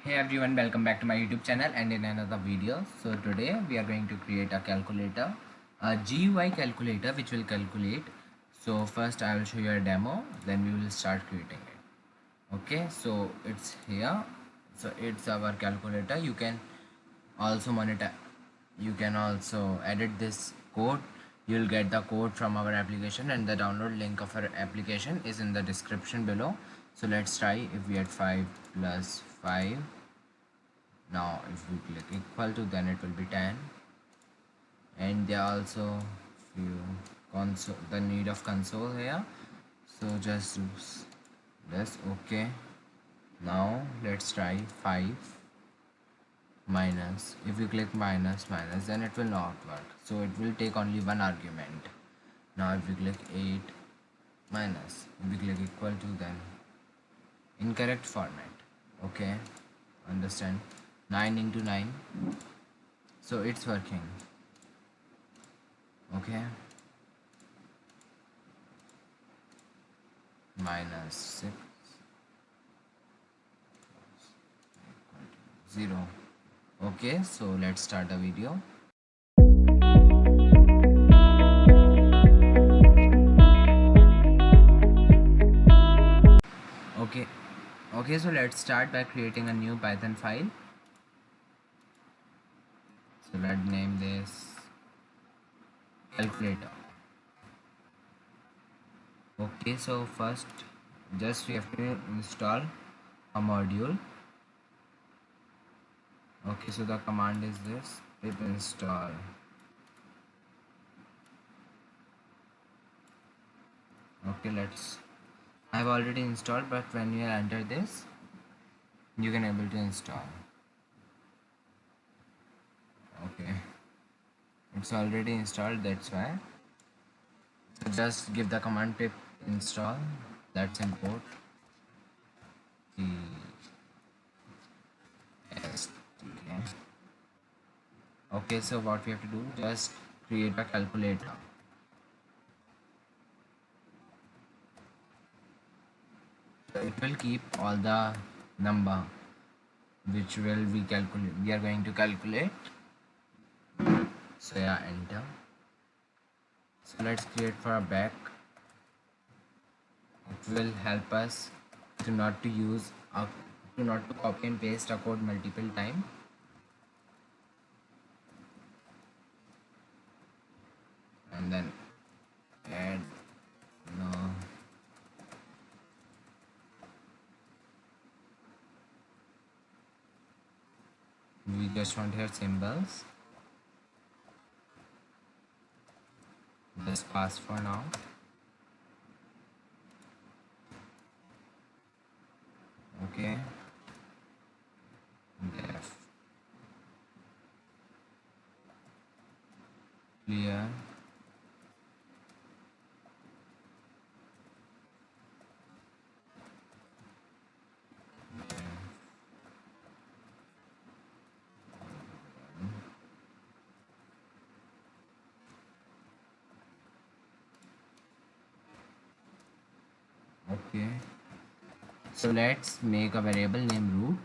Hey everyone, welcome back to my YouTube channel and in another video. So today we are going to create a calculator, a GUI calculator which will calculate. So first I will show you a demo, then we will start creating it. Okay, so it's here. So it's our calculator. You can also monitor, you can also edit this code. You'll get the code from our application and the download link of our application is in the description below. So let's try. If we add 5 plus 5, now if we click equal to, then it will be 10. And there are also few console, the need of console here, so just do this. Okay, now let's try 5 minus. If you click minus minus, then it will not work, so it will take only one argument. Now if we click 8 minus, if we click equal to, then incorrect format. Okay, understand. 9 into 9, so it's working. Okay, minus 6 0. Okay, so let's start the video. Okay, so let's start by creating a new Python file. So let's name this calculator. Okay, so first just we have to install a module. Okay, so the command is this: pip install. Okay, I've already installed, but when you enter this, you can able to install. Okay, it's already installed, that's why. So just give the command pip install, that's import tst. Okay, so what we have to do, just create a calculator. So it will keep all the number which will we are going to calculate. So yeah, enter. So let's create for a back. It will help us to not to copy and paste a code multiple time. And then add no. We just want here symbols. Just pass for now. Okay. Def. Clear. Okay, so let's make a variable name root.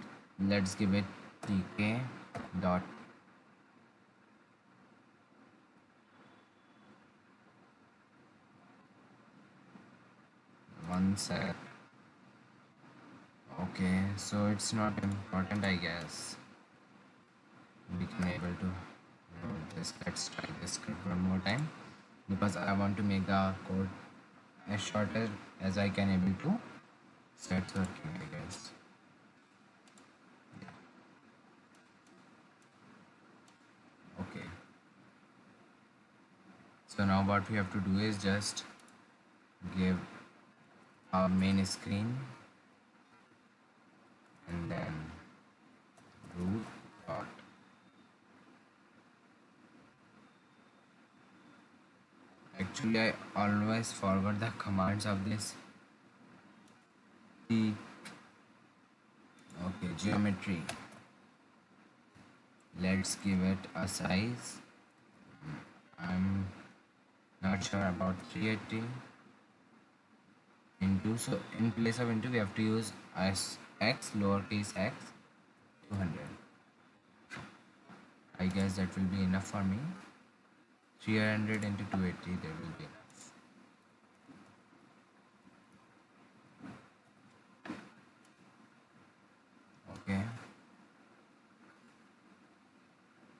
Let's give it tk dot one sec. Okay, so it's not important, I guess. We can able to do this. Let's try this script one more time, because I want to make the code as short as I can able to. So it's working, I guess. Okay, so now what we have to do is just give our main screen and then root dot. Actually, I always forgot the commands of this. Okay, geometry. Let's give it a size. I'm not sure about 380 into. So in place of into, we have to use as x, lowercase x. 200. I guess that will be enough for me. 300 into 280, that will be enough. Okay.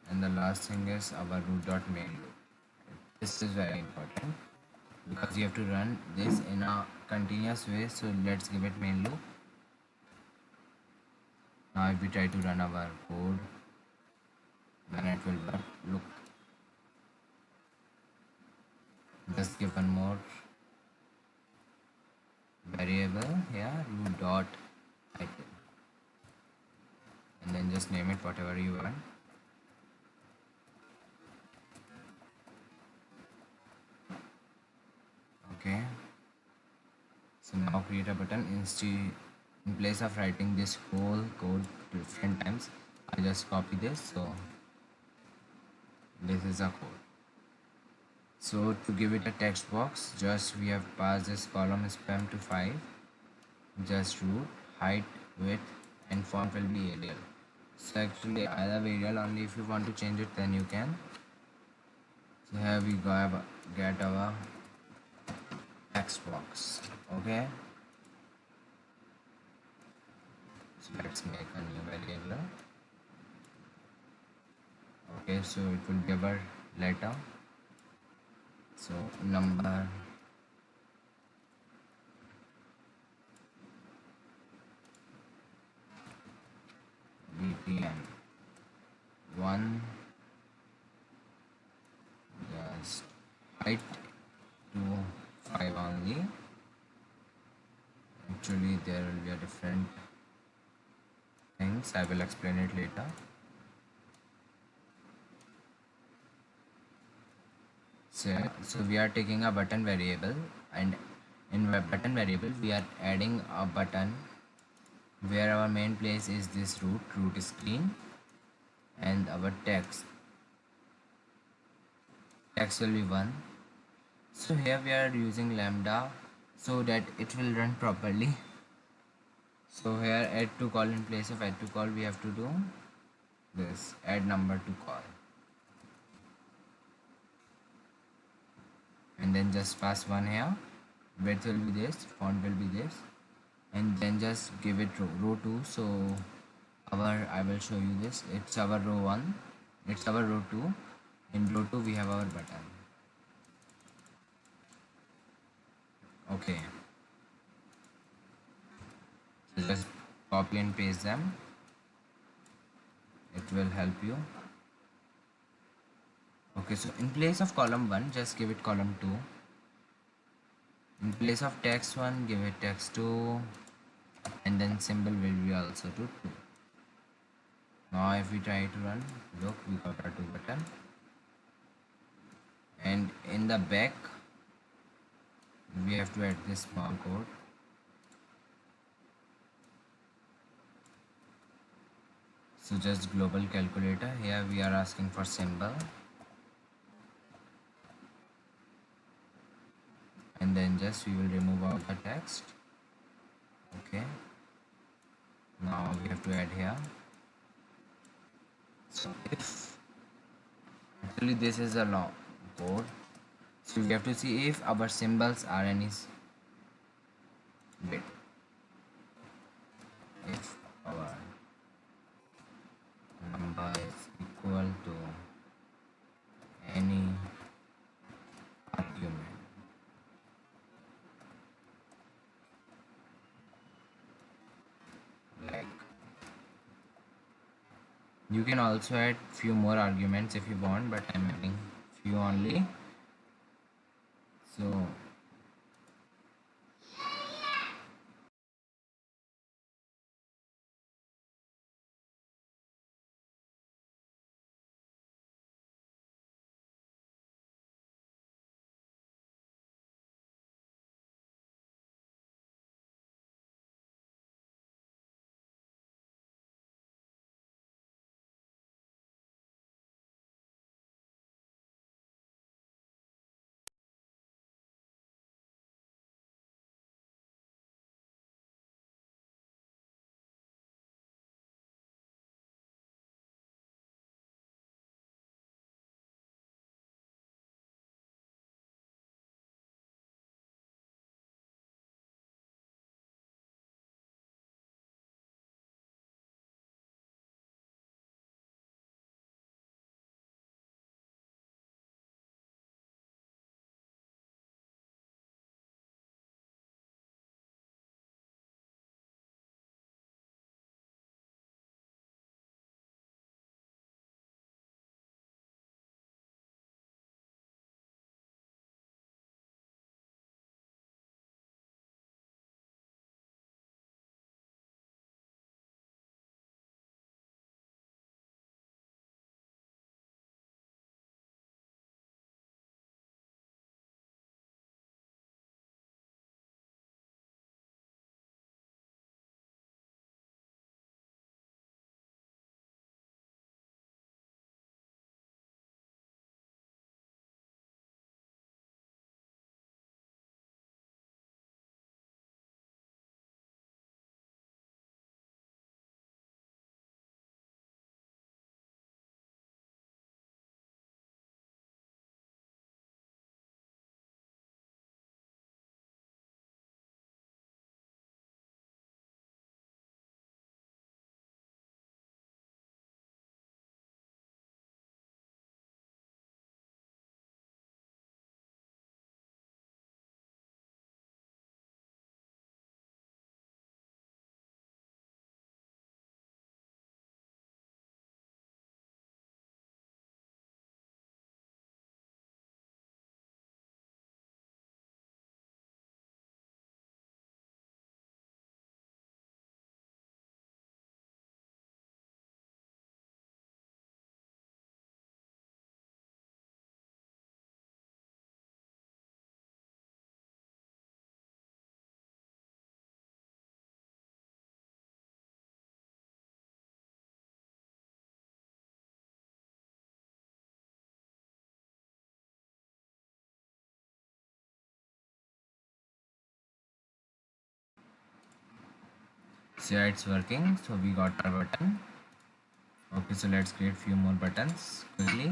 And the last thing is our root dot main loop. This is very important because you have to run this in a continuous way. So let's give it main loop. Now if we try to run our code, then it will work. Look, just give one more variable here, root dot title, and then just name it whatever you want. Okay, so now create a button. In place of writing this whole code different times, I just copy this. So this is a code. So to give it a text box, just we have passed this column spam to 5. Just root, height, width, and font will be Arial. So actually I have Arial only. If you want to change it, then you can. So here we get our text box. Okay. So let's make a new variable. Okay, so it will be our letter. So number, BTN 1, just height to 5 only. Actually there will be a different things, I will explain it later. So we are taking a button variable, and in button variable we are adding a button where our main place is this root screen, and our text will be 1. So here we are using lambda so that it will run properly. So here add to call, in place of add to call we have to do this add number to call, and then just pass 1 here. Width will be this, font will be this, and then just give it row 2. So I will show you this, it's our row 1, it's our row 2. In row 2 we have our button. Okay, so just copy and paste them, it will help you. Okay, so in place of column 1 just give it column 2. In place of text 1 give it text 2, and then symbol will be also to 2. Now if we try to run, look, we got our 2 button, and in the back we have to add this small code. So just global calculator, here we are asking for symbol, and then just we will remove all the text. Okay, now we have to add here. So if actually this is a long code, so we have to see if our symbols are any bit. If our number is equal to any argument, like, you can also add few more arguments if you want, but I'm adding few only. So So yeah, it's working. So we got our button. Okay, so let's create few more buttons quickly.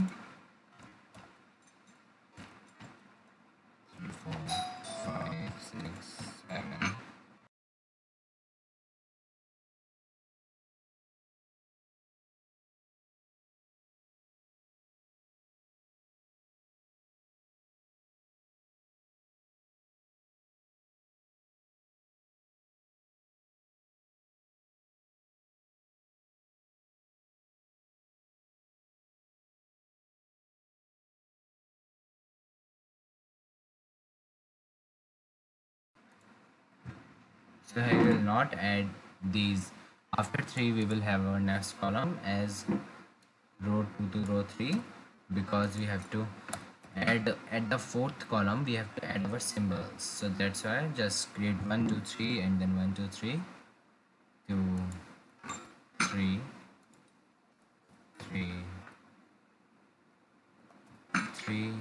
3, 4, 5, 6, 7. So I will not add these. After 3 we will have our next column as row 2 to row 3, because we have to add at the fourth column we have to add our symbols. So that's why just create 1 2 3 and then 1 2 3 2 3 3 3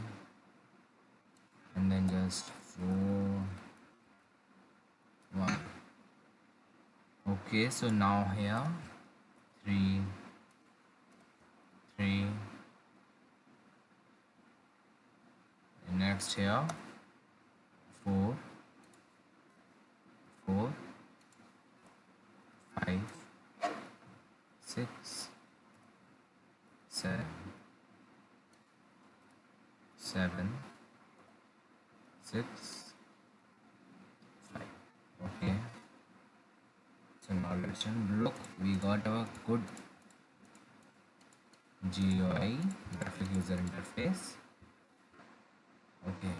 and then just 4 1. Okay, so now here 3 3, next here 4 4 5 6 7 7 6 5. Okay, so now let's look, we got our good GUI, graphic user interface. Okay,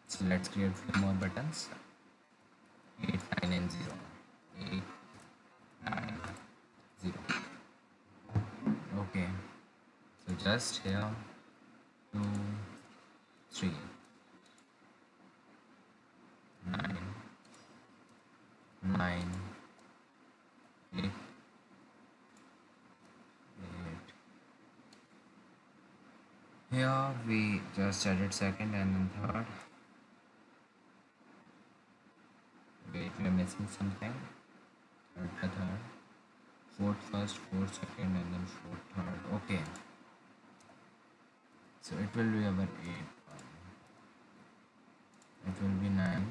so let's create few more buttons. 8 9 and 0, 8 9 0. Okay, so just here 2 3 9 9 8 8. Here we just added second and then third. Wait, we are missing something. Third the third. Fourth first, fourth second, and then fourth third. Okay. So it will be our 8. It will be 9.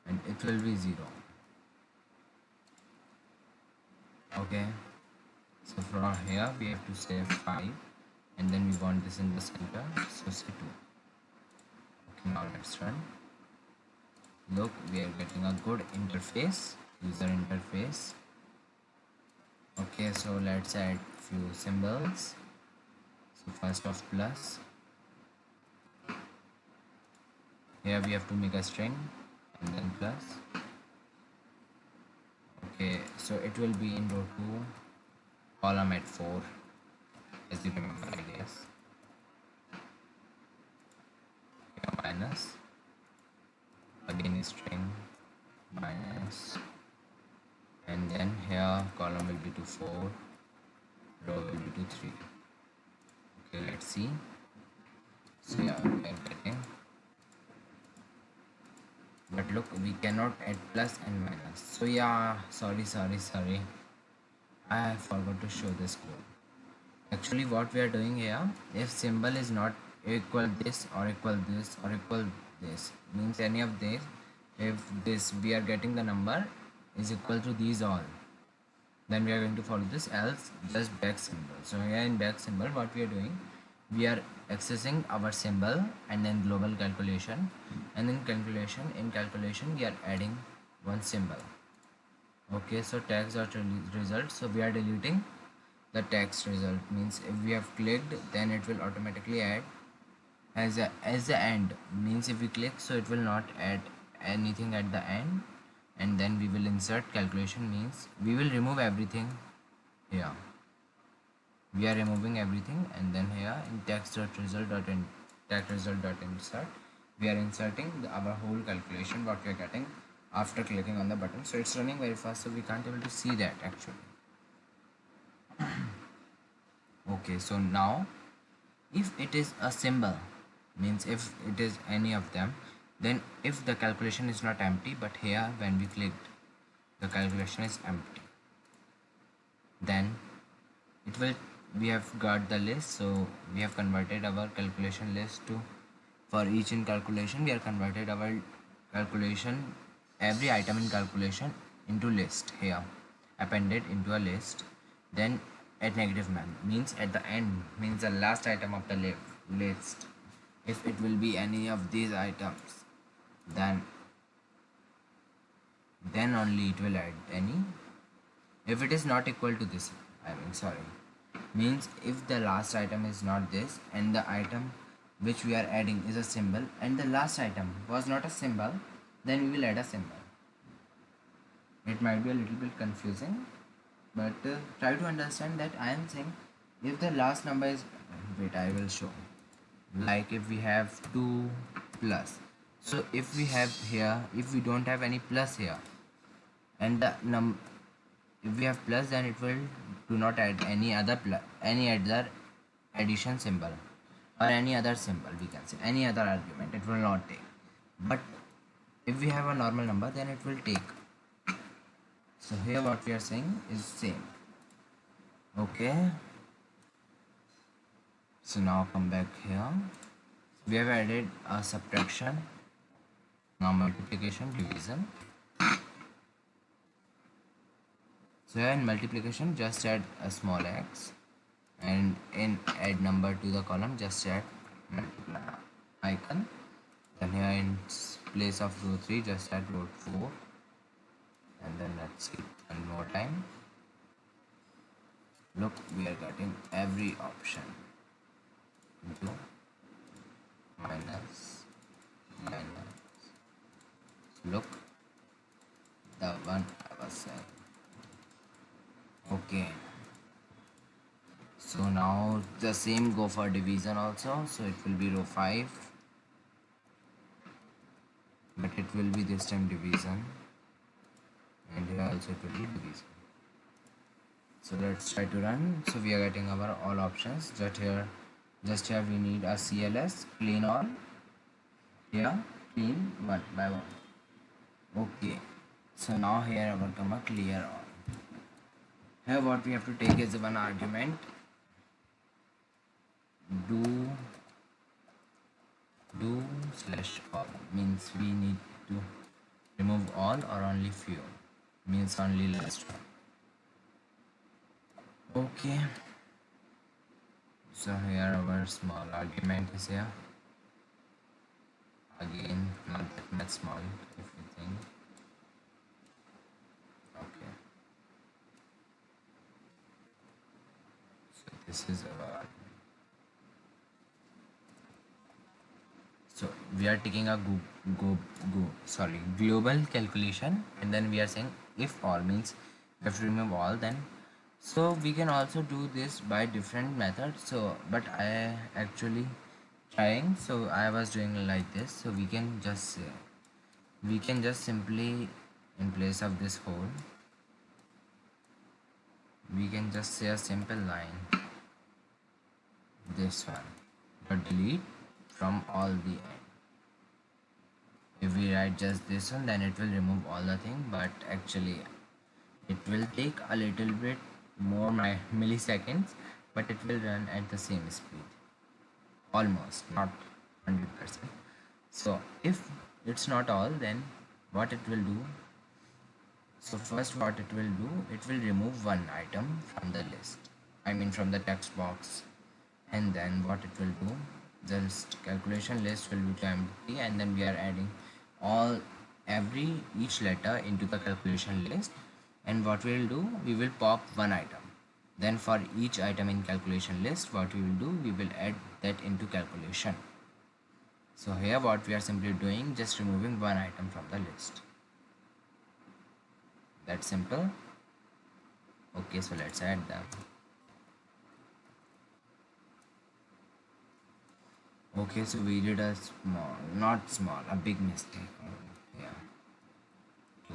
And it will be 0. Okay. So from here we have to say 5. And then we want this in the center. So say 2. Okay, now let's run. Look, we are getting a good interface, user interface. Okay, so let's add few symbols. So first of plus, here we have to make a string and then plus. Okay, so it will be in row 2, column at 4, as you remember, I guess. Here minus, again string, minus, and then here column will be to 4, row will be to 3. Okay, let's see. So yeah, we are getting, but look, we cannot add plus and minus. So yeah, sorry, I forgot to show this code. Actually what we are doing here, if symbol is not equal this or equal this or equal this, means any of these, if this we are getting the number is equal to these all, then we are going to follow this, else just back symbol. So here in back symbol what we are doing, we are accessing our symbol and then global calculation, and then in calculation we are adding one symbol. Okay, so text dot result, so we are deleting the text result, means if we have clicked then it will automatically add as the end, means if we click so it will not add anything at the end, and then we will insert calculation, means we will remove everything here. We are removing everything, and then here in text result dot insert we are inserting our whole calculation what we are getting after clicking on the button. So it's running very fast, so we can't able to see that actually. Okay, so now if it is a symbol, means if it is any of them, then if the calculation is not empty, but here when we clicked the calculation is empty, then it will, we have got the list. So we have converted our calculation list to, for each in calculation we are converted our calculation, every item in calculation into list here, appended into a list. Then at negative man means at the end, means the last item of the list, if it will be any of these items, then only it will add any. If it is not equal to this, I mean sorry, means if the last item is not this and the item which we are adding is a symbol and the last item was not a symbol, then we will add a symbol. It might be a little bit confusing, but try to understand that I am saying if the last number is, wait, I will show. Like if we have 2 plus, so if we have here, if we don't have any plus here and the if we have plus, then it will do not add any other any other addition symbol or any other symbol, we can say any other argument it will not take. But if we have a normal number, then it will take. So here what we are saying is same. Okay, so now come back here. We have added a subtraction, now multiplication, division. So here in multiplication just add a small x, and in add number to the column just add multiply icon. Then here in place of row 3 just add row 4, and then let's see one more time. Look, we are getting every option into minus minus. Look, the one I was saying. Okay, so now the same go for division also. So it will be row 5, but it will be this time division, and here also it will be division. So let's try to run. So we are getting our all options. Just here we need a CLS, clean all, here clean one by one. Okay, so now here our comma clear all. Here what we have to take is one argument, do slash all, means we need to remove all or only few, means only last one. Okay, so here our small argument is here, again not that much small if you think. Okay, so this is our, so we are taking a global calculation, and then we are saying if all, means we have to remove all. Then so we can also do this by different methods. So but I actually trying, so I was doing like this. So we can just simply, in place of this whole, we can just say a simple line, this one, but delete from all the end. If we write just this one, then it will remove all the thing, but actually it will take a little bit more milliseconds, but it will run at the same speed, almost, not 100%. So if it's not all, then what it will do, so first what it will do, it will remove one item from the list, I mean from the text box, and then what it will do, the calculation list will be empty, and then we are adding each letter into the calculation list. And what we will do, we will pop one item, then for each item in calculation list, what we will do, we will add that into calculation. So here what we are simply doing, just removing one item from the list. That's simple. Okay, so let's add them. Okay, so we did a a big mistake. Yeah, 2,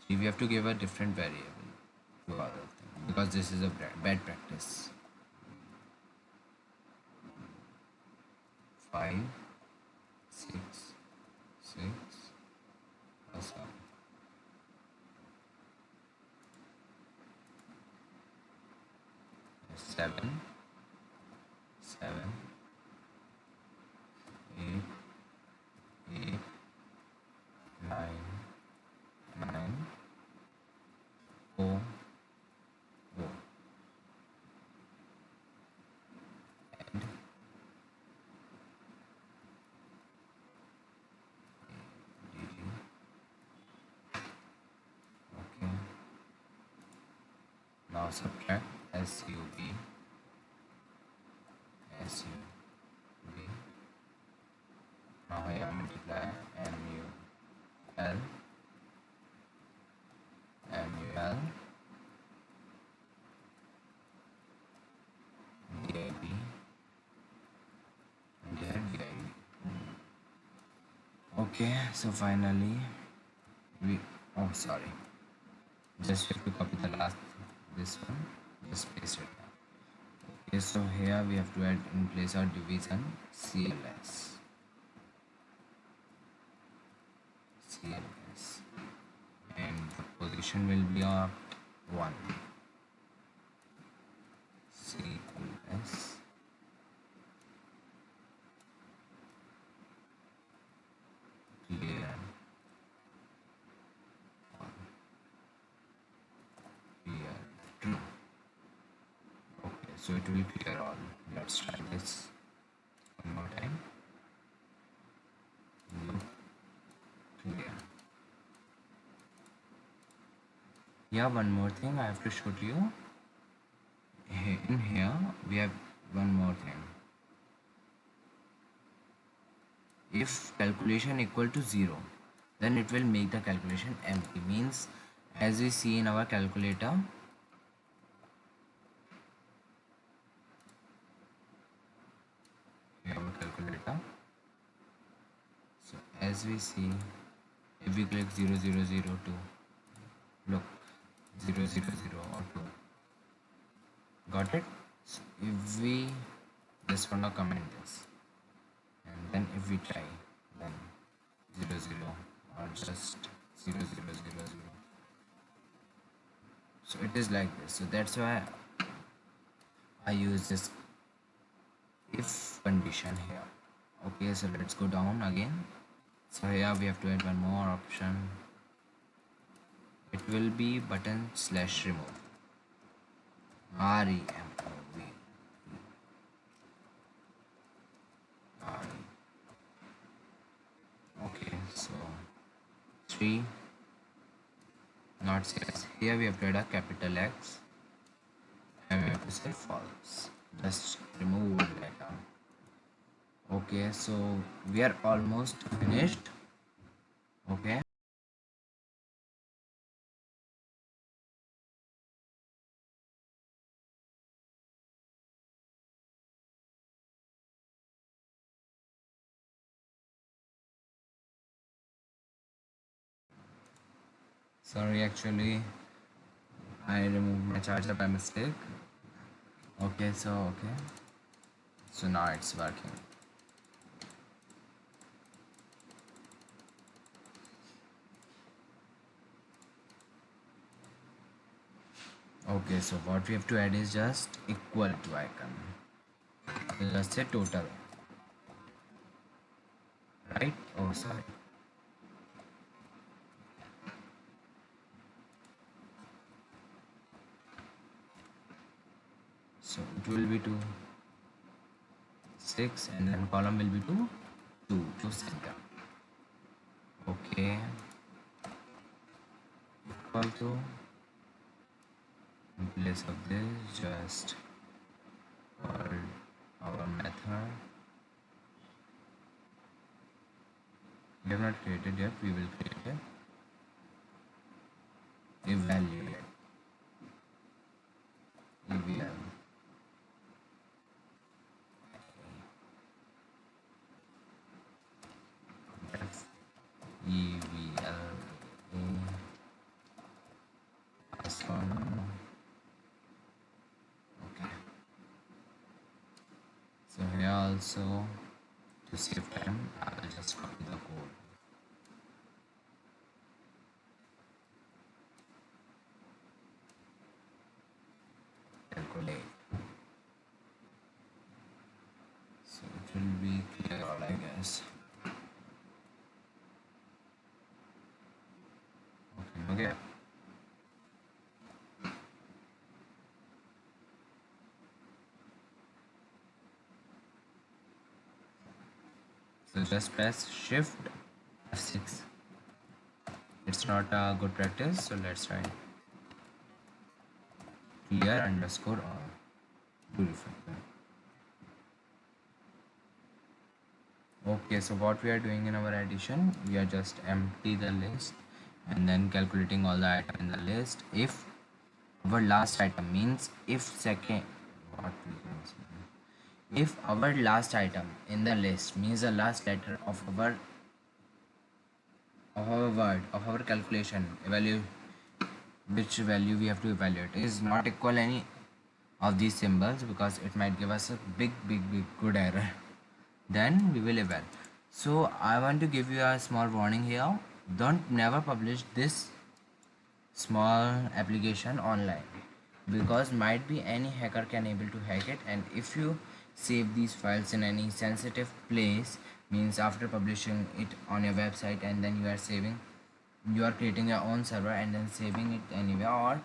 3. We have to give a different variable to all of them, because this is a bad practice. 5, 5 6 6 sorry 7 7 8 8 9 9 4 4 and DD. Okay, now subtract SUB SUB. Now here multiply MUL MUL DIB and here DIB. Okay, so finally we, oh sorry, just have to copy the last, this one, just paste it. Okay, so here we have to add in place of division CLS and the position will be of 1 CLS clear clear true. Okay, so it will clear all. Let's try this one more time. Look clear. Yeah, one more thing I have to show to you. In here we have one more thing. If calculation equal to 0, then it will make the calculation empty. Means as we see in our calculator, our calculator. So as we see, if we click 0002, look 000 or 2, got it? So if we just wanna comment this, and then if we try, then 00 or just 0000. So it is like this. So that's why I use this if condition here. Okay, so let's go down again. So here we have to add one more option. It will be button slash remove. REMOV. Okay, so 3, not CS. Here we have to add a capital X and we have to say false. Just remove one letter. Okay, so we are almost finished. Okay. Sorry, actually, I removed my charger by mistake. Okay, so now it's working. Okay, so what we have to add is just equal to icon. So just say total, right? Oh, sorry. So it will be to 6 and then column will be to 2 to center. Okay, equal to, in place of this, just call our method. We have not created yet, we will create it. Evaluate. EVL. That's EVL. This one. Okay. So here also To save time, I will just copy the code. Calculate. So it will be clear all, I guess. Okay. So just press Shift F6. It's not a good practice, so let's try. Clear underscore all. Beautiful. Okay, so what we are doing in our addition, we are just empty the list and then calculating all the item in the list. If our last item means if second, what we can say, if our last item in the list means the last letter of our word of our calculation value, which value we have to evaluate is not equal any of these symbols, because it might give us a big good error, then we will evaluate. So I want to give you a small warning here. Don't never publish this small application online, because might be any hacker can able to hack it. And if you save these files in any sensitive place, means after publishing it on your website and then you are creating your own server and then saving it anywhere, or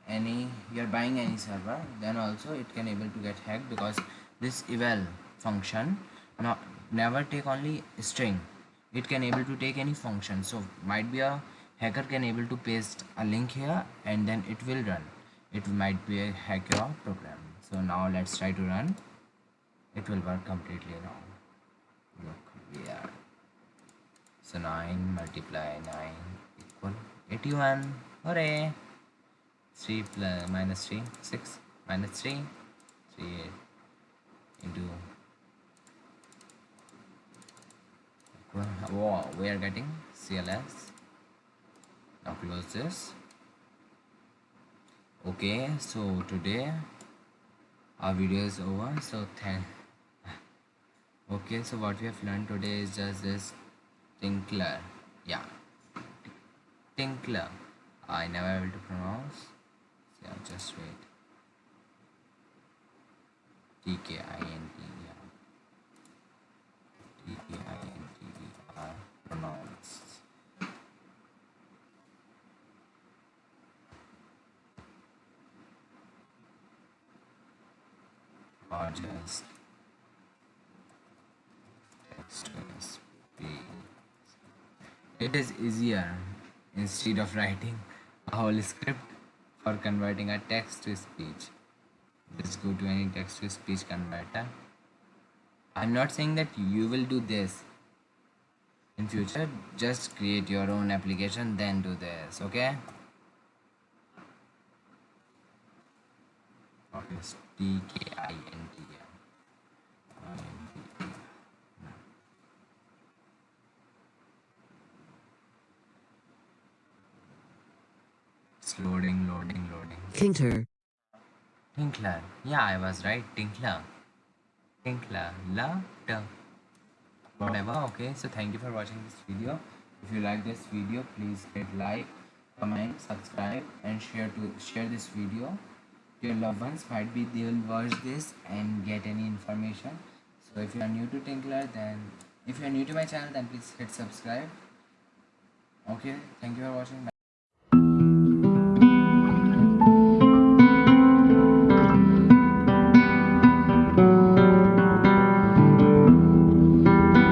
any you're buying any server, then also it can able to get hacked, because this eval function not never take only string, it can able to take any function. So might be a hacker can able to paste a link here and then it will run. It might be a hack your program. So now let's try to run. It will work completely now. Look, yeah. So 9 multiply 9 equal 81. Hooray! 3 plus minus 3, 6 minus 3, 3 into, wow, we are getting CLS. Now close this. Okay, so today our video is over. So okay, so what we have learned today is just this Tkinter. Yeah, Tkinter. I never able to pronounce. Yeah, just wait. Tkint. Yeah, Tkinter pronounced. Or just text to speech. It is easier instead of writing a whole script for converting a text to speech. Just go to any text to speech converter. I'm not saying that you will do this in future. Just create your own application, then do this. Okay? Okay. Tkint. It's loading. Tkinter. Tinkler. Yeah, I was right. Tinkler. La. Whatever. Okay, so thank you for watching this video. If you like this video, please hit like, comment, subscribe, and share this video to your loved ones. Might be they will watch this and get any information. So if you are new to Tinkler, then if you are new to my channel, then please hit subscribe. Okay, thank you for watching.